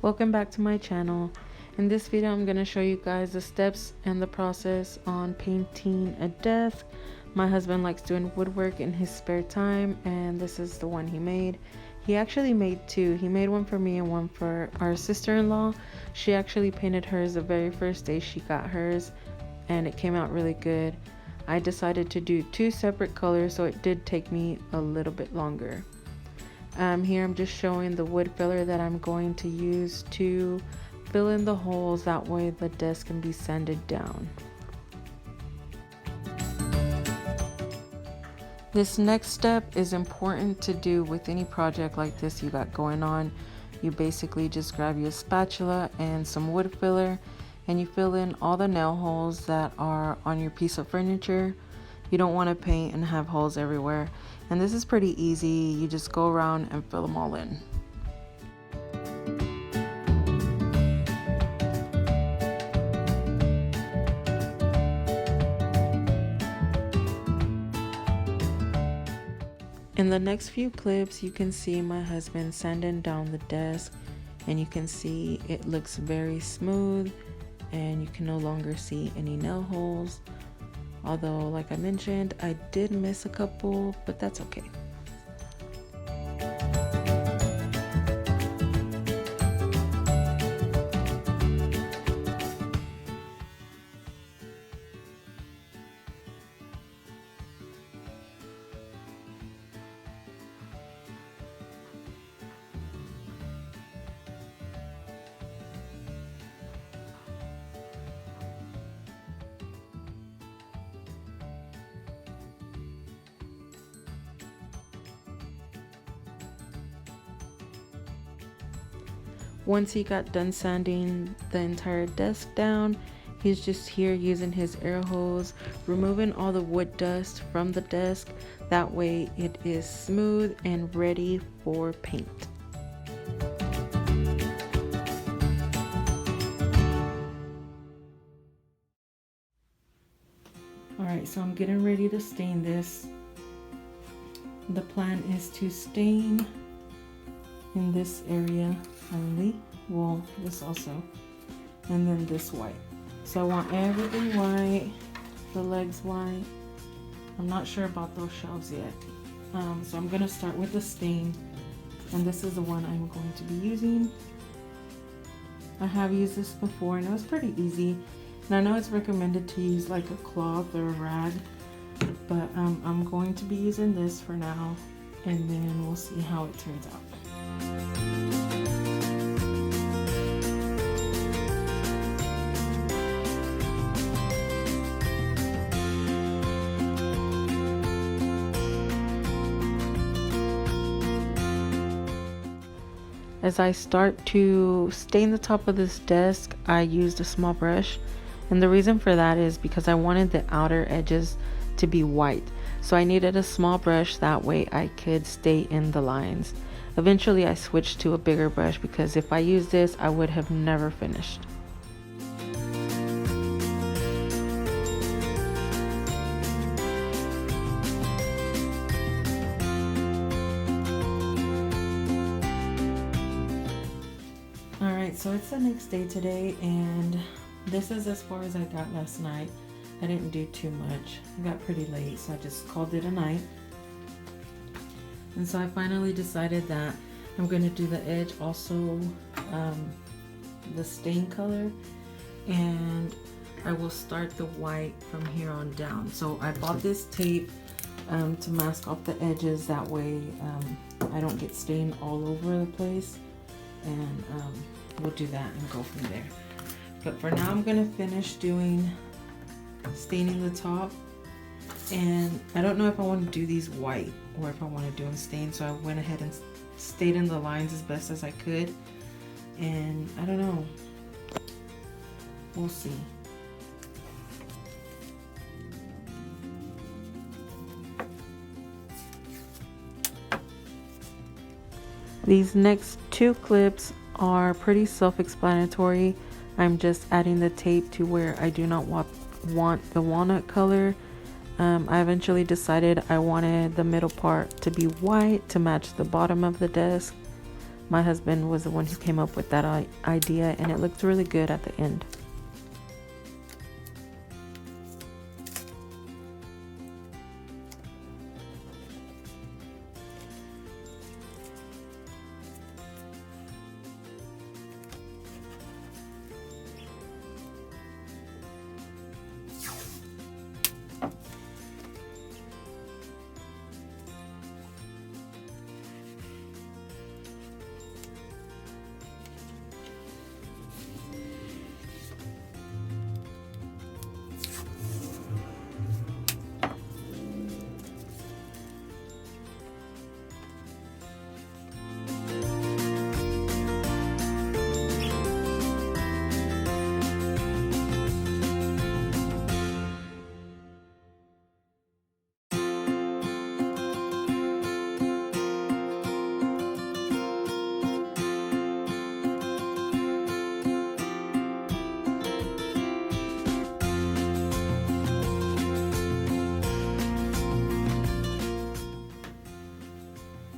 Welcome back to my channel. In this video I'm going to show you guys the steps and the process on painting a desk. My husband likes doing woodwork in his spare time, and this is the one he made. He actually made two. He made one for me and one for our sister-in-law. She actually painted hers the very first day she got hers, and it came out really good. I decided to do two separate colors, so it did take me a little bit longer. Here I'm just showing the wood filler that I'm going to use to fill in the holes, that way the desk can be sanded down. This next step is important to do with any project like this you got going on. You basically just grab your spatula and some wood filler and you fill in all the nail holes that are on your piece of furniture. You don't want to paint and have holes everywhere. And this is pretty easy. You just go around and fill them all in. In the next few clips, you can see my husband sanding down the desk, and you can see it looks very smooth and you can no longer see any nail holes. Although, like I mentioned, I did miss a couple, but that's okay. Once he got done sanding the entire desk down, he's just here using his air hose, removing all the wood dust from the desk. That way it is smooth and ready for paint. Alright, so I'm getting ready to stain this. The plan is to stain in this area only, well, this also, and then this white. So I want everything white, the legs white. I'm not sure about those shelves yet, so I'm gonna start with the stain, and this is the one I'm going to be using. I have used this before and it was pretty easy, and I know it's recommended to use like a cloth or a rag, but I'm going to be using this for now, and then we'll see how it turns out. As I start to stain the top of this desk, I used a small brush, and the reason for that is because I wanted the outer edges to be white, so I needed a small brush, that way I could stay in the lines. Eventually I switched to a bigger brush because if I used this I would have never finished. So it's the next day today, and this is as far as I got last night. I didn't do too much. I got pretty late, so I just called it a night. And so I finally decided that I'm going to do the edge also, the stain color, and I will start the white from here on down. So I bought this tape to mask off the edges, that way I don't get stain all over the place, and we'll do that and go from there. But for now I'm gonna finish doing staining the top, and I don't know if I want to do these white or if I want to do them stained, so I went ahead and stayed in the lines as best as I could, and I don't know, we'll see. These next two clips are pretty self-explanatory. I'm just adding the tape to where I do not want the walnut color. I eventually decided I wanted the middle part to be white to match the bottom of the desk. My husband was the one who came up with that idea, and it looks really good at the end.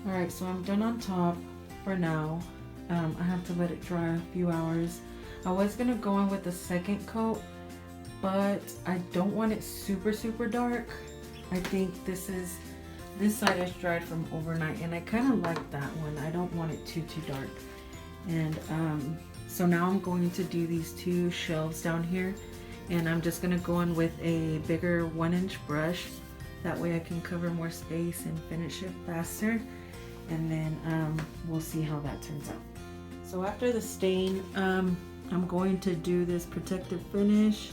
Alright, so I'm done on top for now. I have to let it dry a few hours. I was gonna go in with the second coat, but I don't want it super dark. I think this side is dried from overnight, and I kind of like that one. I don't want it too dark. And so now I'm going to do these two shelves down here, and I'm just gonna go in with a bigger 1-inch brush. That way I can cover more space and finish it faster. And then we'll see how that turns out. So after the stain, I'm going to do this protective finish,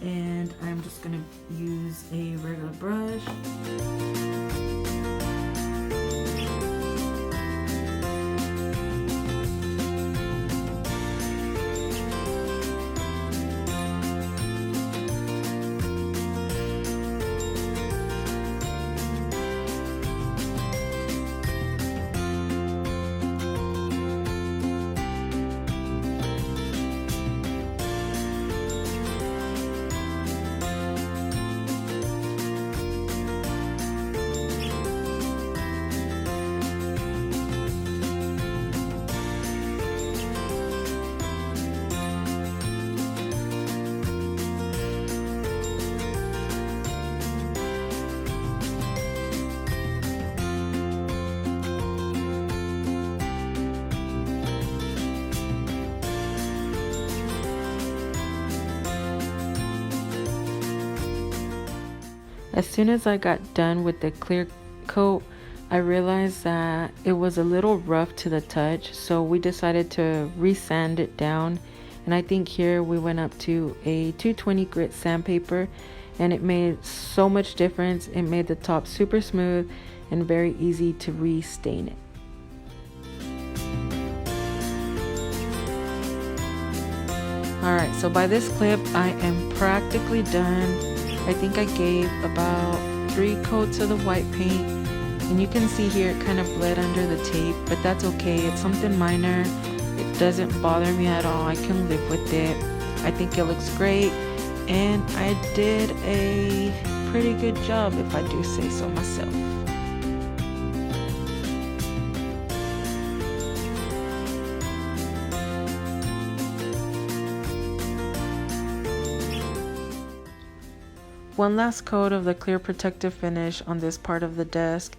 and I'm just gonna use a regular brush. As soon as I got done with the clear coat, I realized that it was a little rough to the touch, so we decided to resand it down. And I think here we went up to a 220 grit sandpaper, and it made so much difference. It made the top super smooth and very easy to re-stain it. Alright, so by this clip I am practically done. I think I gave about 3 coats of the white paint, and you can see here it kind of bled under the tape, but that's okay. It's something minor. It doesn't bother me at all. I can live with it. I think it looks great, and I did a pretty good job, if I do say so myself. One last coat of the clear protective finish on this part of the desk,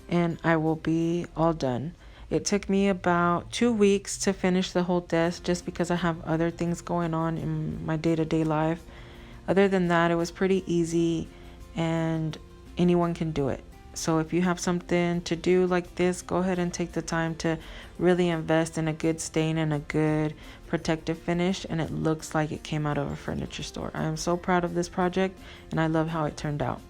and I will be all done. It took me about 2 weeks to finish the whole desk just because I have other things going on in my day-to-day life. Other than that, it was pretty easy and anyone can do it. So if you have something to do like this, go ahead and take the time to really invest in a good stain and a good protective finish, and it looks like it came out of a furniture store. I am so proud of this project, and I love how it turned out.